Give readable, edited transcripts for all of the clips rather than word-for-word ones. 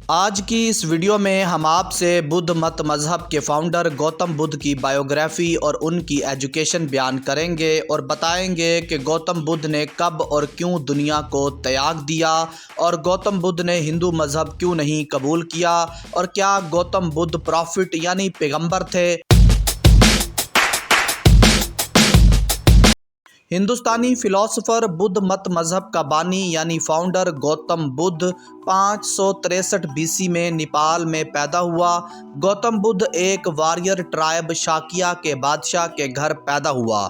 آج کی اس ویڈیو میں ہم آپ سے بدھ مت مذہب کے فاؤنڈر گوتم بدھ کی بائیوگرافی اور ان کی ایجوکیشن بیان کریں گے اور بتائیں گے کہ گوتم بدھ نے کب اور کیوں دنیا کو تیاگ دیا اور گوتم بدھ نے ہندو مذہب کیوں نہیں قبول کیا اور کیا گوتم بدھ پروفٹ یعنی پیغمبر تھے۔ ہندوستانی فلاسفر بدھ مت مذہب کا بانی یعنی فاؤنڈر گوتم بدھ 563 BC میں نیپال میں پیدا ہوا۔ گوتم بدھ ایک واریر ٹرائب شاکیہ کے بادشاہ کے گھر پیدا ہوا۔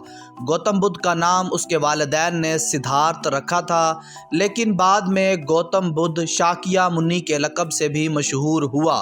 گوتم بدھ کا نام اس کے والدین نے سدھارتھ رکھا تھا، لیکن بعد میں گوتم بدھ شاکیہ منی کے لقب سے بھی مشہور ہوا۔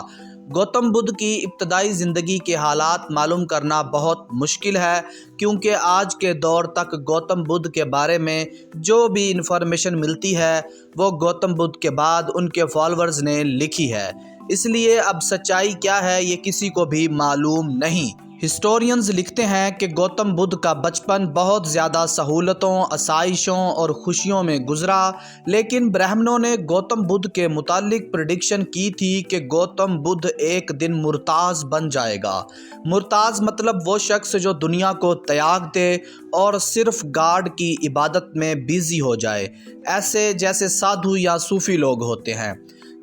گوتم بدھ کی ابتدائی زندگی کے حالات معلوم کرنا بہت مشکل ہے، کیونکہ آج کے دور تک گوتم بدھ کے بارے میں جو بھی انفارمیشن ملتی ہے وہ گوتم بدھ کے بعد ان کے فالورز نے لکھی ہے، اس لیے اب سچائی کیا ہے یہ کسی کو بھی معلوم نہیں۔ ہسٹورینز لکھتے ہیں کہ گوتم بدھ کا بچپن بہت زیادہ سہولتوں، آسائشوں اور خوشیوں میں گزرا، لیکن برہمنوں نے گوتم بدھ کے متعلق پریڈکشن کی تھی کہ گوتم بدھ ایک دن مرتاز بن جائے گا۔ مرتاز مطلب وہ شخص جو دنیا کو تیاگ دے اور صرف گاڈ کی عبادت میں بیزی ہو جائے، ایسے جیسے سادھو یا صوفی لوگ ہوتے ہیں۔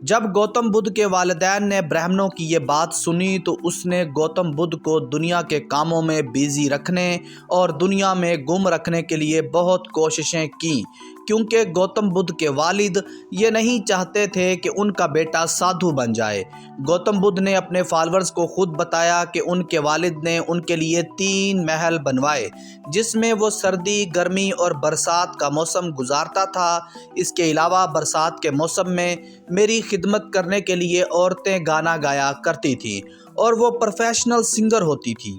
جب گوتم بدھ کے والدین نے برہمنوں کی یہ بات سنی تو اس نے گوتم بدھ کو دنیا کے کاموں میں بیزی رکھنے اور دنیا میں گم رکھنے کے لیے بہت کوششیں کیں، کیونکہ گوتم بدھ کے والد یہ نہیں چاہتے تھے کہ ان کا بیٹا سادھو بن جائے۔ گوتم بدھ نے اپنے فالورز کو خود بتایا کہ ان کے والد نے ان کے لیے 3 محل بنوائے، جس میں وہ سردی، گرمی اور برسات کا موسم گزارتا تھا۔ اس کے علاوہ برسات کے موسم میں میری خدمت کرنے کے لیے عورتیں گانا گایا کرتی تھیں اور وہ پروفیشنل سنگر ہوتی تھی۔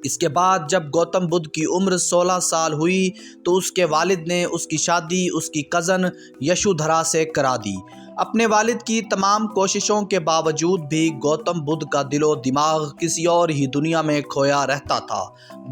اس کے بعد جب گوتم بدھ کی عمر 16 سال ہوئی تو اس کے والد نے اس کی شادی اس کی کزن یشودھرا سے کرا دی۔ اپنے والد کی تمام کوششوں کے باوجود بھی گوتم بدھ کا دل و دماغ کسی اور ہی دنیا میں کھویا رہتا تھا۔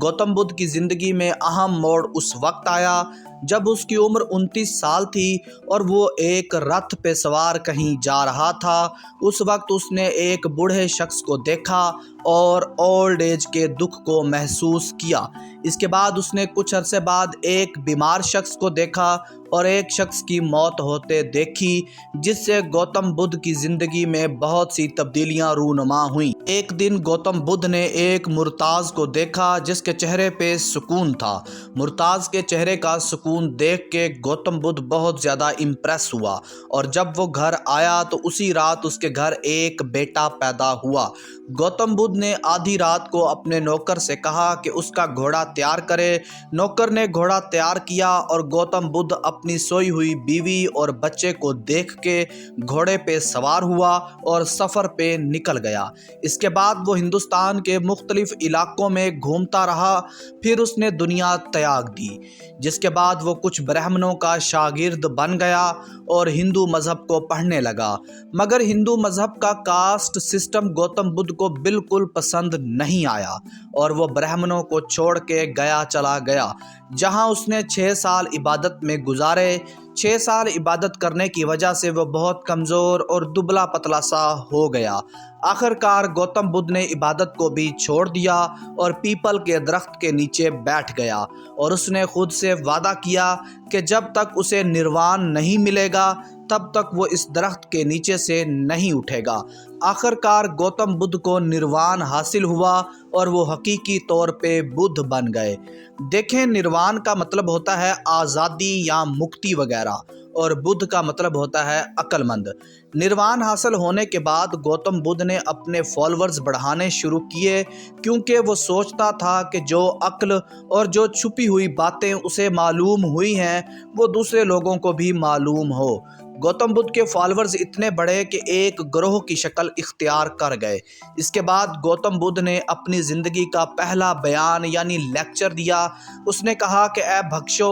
گوتم بدھ کی زندگی میں اہم موڑ اس وقت آیا جب اس کی عمر 29 سال تھی اور وہ ایک رتھ پہ سوار کہیں جا رہا تھا۔ اس وقت اس نے ایک بوڑھے شخص کو دیکھا اور اولڈ ایج کے دکھ کو محسوس کیا۔ اس کے بعد اس نے کچھ عرصے بعد ایک بیمار شخص کو دیکھا اور ایک شخص کی موت ہوتے دیکھی، جس سے گوتم بدھ کی زندگی میں بہت سی تبدیلیاں رونما ہوئیں۔ ایک دن گوتم بدھ نے ایک مرتاز کو دیکھا جس کے چہرے پہ سکون تھا۔ مرتاز کے چہرے کا سکون دیکھ کے گوتم بدھ بہت زیادہ امپریس ہوا، اور جب وہ گھر آیا تو اسی رات اس کے گھر ایک بیٹا پیدا ہوا۔ گوتم بدھ نے آدھی رات کو اپنے نوکر سے کہا کہ اس کا گھوڑا تیار کرے۔ نوکر نے گھوڑا تیار کیا اور گوتم بدھ اپنی سوئی ہوئی بیوی اور بچے کو دیکھ کے گھوڑے پہ سوار ہوا اور سفر پہ نکل گیا۔ اس کے بعد وہ ہندوستان کے مختلف علاقوں میں گھومتا رہا، پھر اس نے دنیا تیاگ دی، جس کے بعد وہ کچھ برہمنوں کا شاگرد بن گیا اور ہندو مذہب کو پڑھنے لگا، مگر ہندو مذہب کا کاسٹ سسٹم گوتم بدھ کو بالکل پسند نہیں آیا اور وہ برہمنوں کو چھوڑ کے گیا چلا گیا، جہاں اس نے 6 سال عبادت میں گزارے۔ 6 سال عبادت کرنے کی وجہ سے وہ بہت کمزور اور دبلا پتلا سا ہو گیا۔ آخر کار گوتم بدھ نے عبادت کو بھی چھوڑ دیا اور پیپل کے درخت کے نیچے بیٹھ گیا، اور اس نے خود سے وعدہ کیا کہ جب تک اسے نروان نہیں ملے گا تب تک وہ اس درخت کے نیچے سے نہیں اٹھے گا۔ آخر کار گوتم بدھ کو نروان حاصل ہوا اور وہ حقیقی طور پہ بدھ بن گئے۔ دیکھیں، نروان کا مطلب ہوتا ہے آزادی یا مکتی وغیرہ، اور بدھ کا مطلب ہوتا ہے عقل مند۔ نروان حاصل ہونے کے بعد گوتم بدھ نے اپنے فالورز بڑھانے شروع کیے، کیونکہ وہ سوچتا تھا کہ جو عقل اور جو چھپی ہوئی باتیں اسے معلوم ہوئی ہیں وہ دوسرے لوگوں کو بھی معلوم ہو۔ گوتم بدھ کے فالورز اتنے بڑے کہ ایک گروہ کی شکل اختیار کر گئے۔ اس کے بعد گوتم بدھ نے اپنی زندگی کا پہلا بیان یعنی لیکچر دیا۔ اس نے کہا کہ اے بھکشو،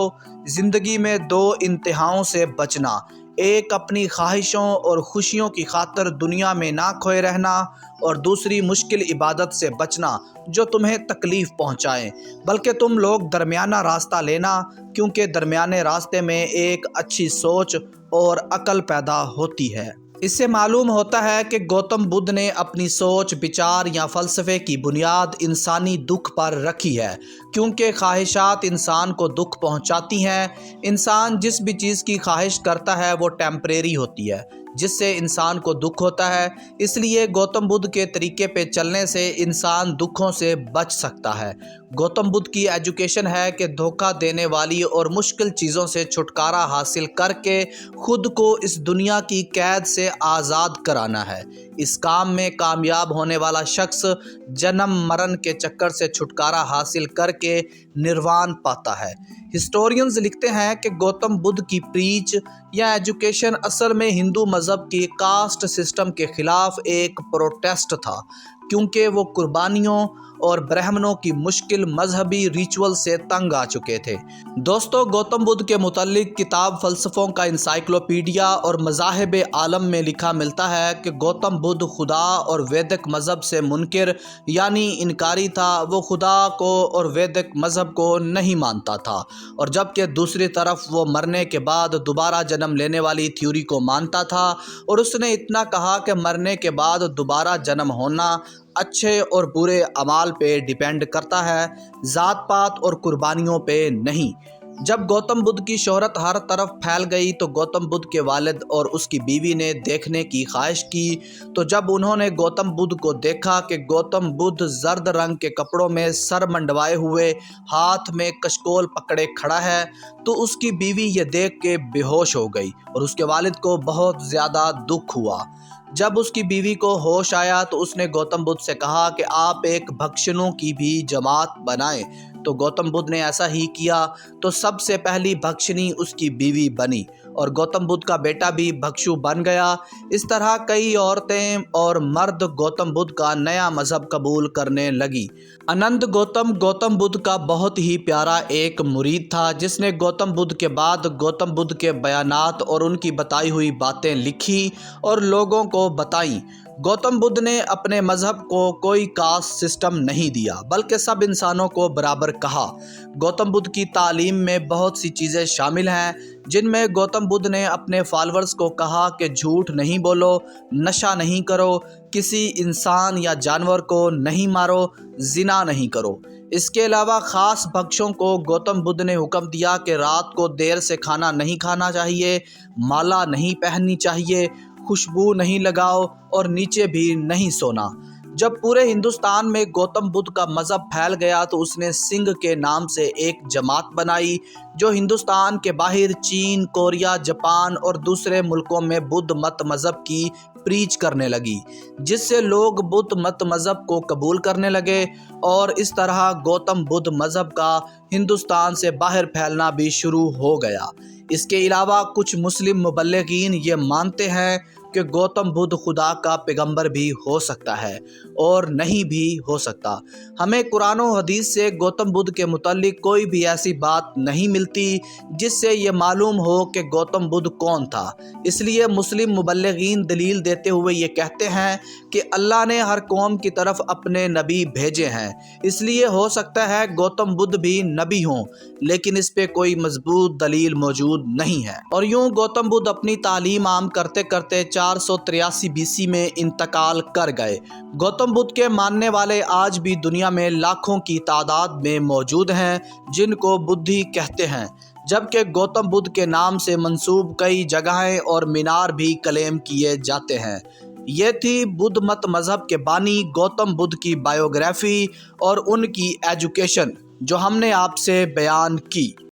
زندگی میں 2 انتہاؤں سے بچنا، ایک اپنی خواہشوں اور خوشیوں کی خاطر دنیا میں نہ کھوئے رہنا، اور دوسری مشکل عبادت سے بچنا جو تمہیں تکلیف پہنچائیں، بلکہ تم لوگ درمیانہ راستہ لینا، کیونکہ درمیانے راستے میں ایک اچھی سوچ اور عقل پیدا ہوتی ہے۔ اس سے معلوم ہوتا ہے کہ گوتم بدھ نے اپنی سوچ، وچار یا فلسفے کی بنیاد انسانی دکھ پر رکھی ہے، کیونکہ خواہشات انسان کو دکھ پہنچاتی ہیں۔ انسان جس بھی چیز کی خواہش کرتا ہے وہ ٹیمپریری ہوتی ہے، جس سے انسان کو دکھ ہوتا ہے۔ اس لیے گوتم بدھ کے طریقے پہ چلنے سے انسان دکھوں سے بچ سکتا ہے۔ گوتم بدھ کی ایجوکیشن ہے کہ دھوکہ دینے والی اور مشکل چیزوں سے چھٹکارا حاصل کر کے خود کو اس دنیا کی قید سے آزاد کرانا ہے۔ اس کام میں کامیاب ہونے والا شخص جنم مرن کے چکر سے چھٹکارا حاصل کر کے نروان پاتا ہے۔ ہسٹورینز لکھتے ہیں کہ گوتم بدھ کی پریچ یا ایجوکیشن اصل میں ہندو مذہب کی کاسٹ سسٹم کے خلاف ایک پروٹیسٹ تھا، کیونکہ وہ قربانیوں اور برہمنوں کی مشکل مذہبی ریچول سے تنگ آ چکے تھے۔ دوستو، گوتم بدھ کے متعلق کتاب فلسفوں کا انسائکلوپیڈیا اور مذاہب عالم میں لکھا ملتا ہے کہ گوتم بدھ خدا اور ویدک مذہب سے منکر یعنی انکاری تھا۔ وہ خدا کو اور ویدک مذہب کو نہیں مانتا تھا، اور جبکہ دوسری طرف وہ مرنے کے بعد دوبارہ جنم لینے والی تھیوری کو مانتا تھا، اور اس نے اتنا کہا کہ مرنے کے بعد دوبارہ جنم ہونا اچھے اور برے اعمال پہ ڈیپینڈ کرتا ہے، ذات پات اور قربانیوں پہ نہیں۔ جب گوتم بدھ کی شہرت ہر طرف پھیل گئی تو گوتم بدھ کے والد اور اس کی بیوی نے دیکھنے کی خواہش کی۔ تو جب انہوں نے گوتم بدھ کو دیکھا کہ گوتم بدھ زرد رنگ کے کپڑوں میں سر منڈوائے ہوئے ہاتھ میں کشکول پکڑے کھڑا ہے، تو اس کی بیوی یہ دیکھ کے بے ہوش ہو گئی اور اس کے والد کو بہت زیادہ دکھ ہوا۔ جب اس کی بیوی کو ہوش آیا تو اس نے گوتم بدھ سے کہا کہ آپ ایک بھکشنوں کی بھی جماعت بنائیں۔ تو گوتم بدھ نے ایسا ہی کیا، تو سب سے پہلی بھکشنی اس کی بیوی بنی، اور گوتم بدھ کا بیٹا بھی بھکشو بن گیا۔ اس طرح کئی عورتیں اور مرد گوتم بدھ کا نیا مذہب قبول کرنے لگی۔ اننت گوتم بدھ کا بہت ہی پیارا ایک مرید تھا، جس نے گوتم بدھ کے بعد گوتم بدھ کے بیانات اور ان کی بتائی ہوئی باتیں لکھی اور لوگوں کو بتائیں۔ گوتم بدھ نے اپنے مذہب کو کوئی کاسٹ سسٹم نہیں دیا، بلکہ سب انسانوں کو برابر کہا۔ گوتم بدھ کی تعلیم میں بہت سی چیزیں شامل ہیں، جن میں گوتم بدھ نے اپنے فالورز کو کہا کہ جھوٹ نہیں بولو، نشہ نہیں کرو، کسی انسان یا جانور کو نہیں مارو، زنا نہیں کرو۔ اس کے علاوہ خاص بخشوں کو گوتم بدھ نے حکم دیا کہ رات کو دیر سے کھانا نہیں کھانا چاہیے، مالا نہیں پہننی چاہیے، خوشبو نہیں لگاؤ اور نیچے بھی نہیں سونا۔ جب پورے ہندوستان میں گوتم بدھ کا مذہب پھیل گیا تو اس نے سنگھ کے نام سے ایک جماعت بنائی، جو ہندوستان کے باہر چین، کوریا، جاپان اور دوسرے ملکوں میں بدھ مت مذہب کی پریچ کرنے لگی، جس سے لوگ بدھ مت مذہب کو قبول کرنے لگے، اور اس طرح گوتم بدھ مذہب کا ہندوستان سے باہر پھیلنا بھی شروع ہو گیا۔ اس کے علاوہ کچھ مسلم مبلغین یہ مانتے ہیں کہ گوتم بدھ خدا کا پیغمبر بھی ہو سکتا ہے اور نہیں بھی ہو سکتا۔ ہمیں قرآن و حدیث سے گوتم بدھ کے متعلق کوئی بھی ایسی بات نہیں ملتی جس سے یہ معلوم ہو کہ گوتم بدھ کون تھا۔ اس لیے مسلم مبلغین دلیل دیتے ہوئے یہ کہتے ہیں کہ اللہ نے ہر قوم کی طرف اپنے نبی بھیجے ہیں، اس لیے ہو سکتا ہے گوتم بدھ بھی نبی ہوں، لیکن اس پہ کوئی مضبوط دلیل موجود نہیں ہے۔ اور یوں گوتم بدھ اپنی تعلیم عام کرتے کرتے 483 BC میں انتقال کر گئے۔ گوتم بدھ کے ماننے والے آج بھی دنیا میں لاکھوں کی تعداد میں موجود ہیں، جن کو بدھی کہتے ہیں، جبکہ گوتم بدھ کے نام سے منسوب کئی جگہیں اور مینار بھی کلیم کیے جاتے ہیں۔ یہ تھی بدھ مت مذہب کے بانی گوتم بدھ کی بائیوگرافی اور ان کی ایجوکیشن، جو ہم نے آپ سے بیان کی۔